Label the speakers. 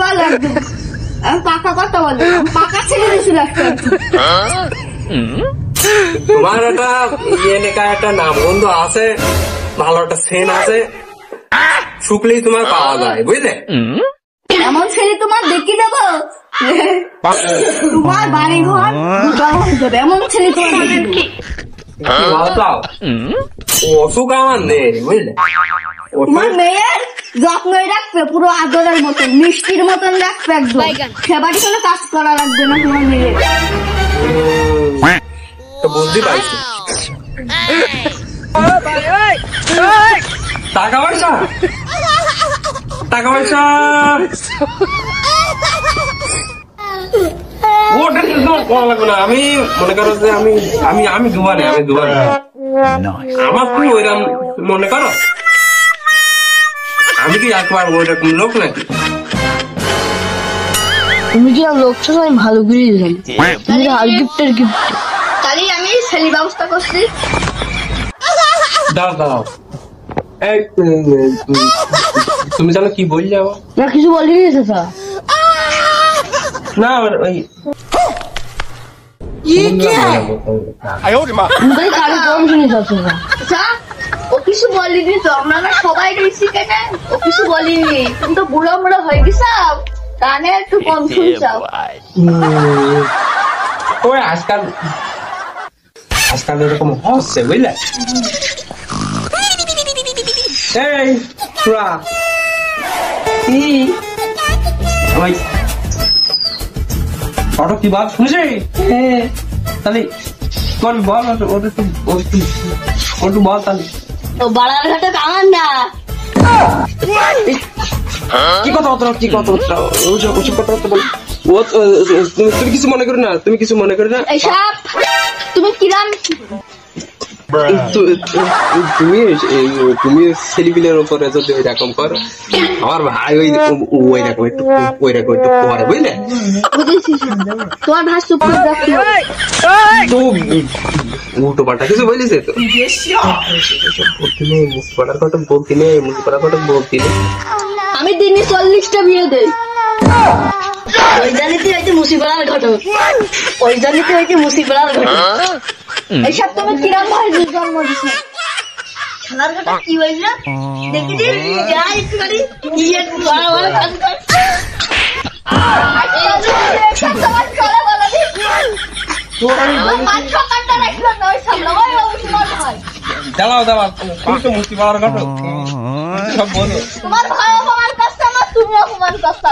Speaker 1: ভালো একদম পাকা কথা বলে পাকা ছেলে বেশি লাগতো
Speaker 2: তোমার একটা একটা নাম বন্ধু আছে, ভালো একটা সেন আছে, শুকলেই তোমার পাওয়া যায় বুঝলে।
Speaker 1: এমন ছেলে তোমার দেখি দেবো তোমার বাড়ি ঘর এমন ছেলে তোমার
Speaker 2: অসুখ আমার নেই বুঝলে।
Speaker 1: তোমার মেয়ের যত্নই রাখবে পুরো আদরের মতন মিষ্টির মতন রাখবে একদম সেবারই কোনো কাজ করা লাগবে না তোমার মেয়ের।
Speaker 2: বুঝতে পারছি। টাকা পয়সা টাকা পয়সা ওটা করা লাগবে না। আমি মনে করো যে আমি আমি আমি দুবারে আমার তুমি ওইরকম মনে করো, আমি কি একবার ওইরকম লোক নাকি?
Speaker 1: তুমি কি লোক ছো আমি ভালো করে জানি তুমি গিফটের গিফট তাহলে আমি ছেলে ব্যবস্থা করছি।
Speaker 2: দাঁড়াও এই তুমি জানো কি বললে
Speaker 1: না কিছু বলিনি
Speaker 2: না ওই
Speaker 1: ও কিছু বলিনি তো আমরা সবাই রয়েছি কেন ও কিছু বলিনি তুমি তো বুড়ো মুড়ো হয়ে গেছাও কানে একটু কম শুনছাও।
Speaker 2: ওই আজকাল এরকম হচ্ছে বুঝলে। এই তোরা কি ওই অটো কি বাদ শুনেছি? হ্যাঁ তাহলে তোর বল ওটা তো ওটু বল তাহলে।
Speaker 1: তো বাড়ার ঘাটে কামান না
Speaker 2: কি কথা বল। তুমি কিছু মনে করো না,
Speaker 1: এইসব তুমি কিরাম
Speaker 2: তুমি ছেলেপিলের উপরে যদি ওইরকম করো, আমার ভাই ওইরকম একটু করে বুঝলে।
Speaker 1: তোমার ভাই
Speaker 2: তো উল্টো পাল্টা কিছু বলিস তো মুসিপাড়ার কথা বলতি নেই
Speaker 1: আমি দিনে 40টা বিয়ে দেই। ওই জানিতে হইতে মুসিপাড়ার ঘটক এইসব তুমি কিরম ভাই জন্ম দিছ খেলার ঘটক কি হইল দেখি যা একটু গাড়ি কি একটু বড় কাজ কর তোমার চলে বলো দি মাছ কাটটা রাখলো না ওই সামনে ওই তোমার ভাই
Speaker 2: দাঁড়াও তুমি তো মুসিপাড়ার ঘটক সব বলো।
Speaker 1: তোমার ভাই অপমান করছে না তুমি অপমান করছো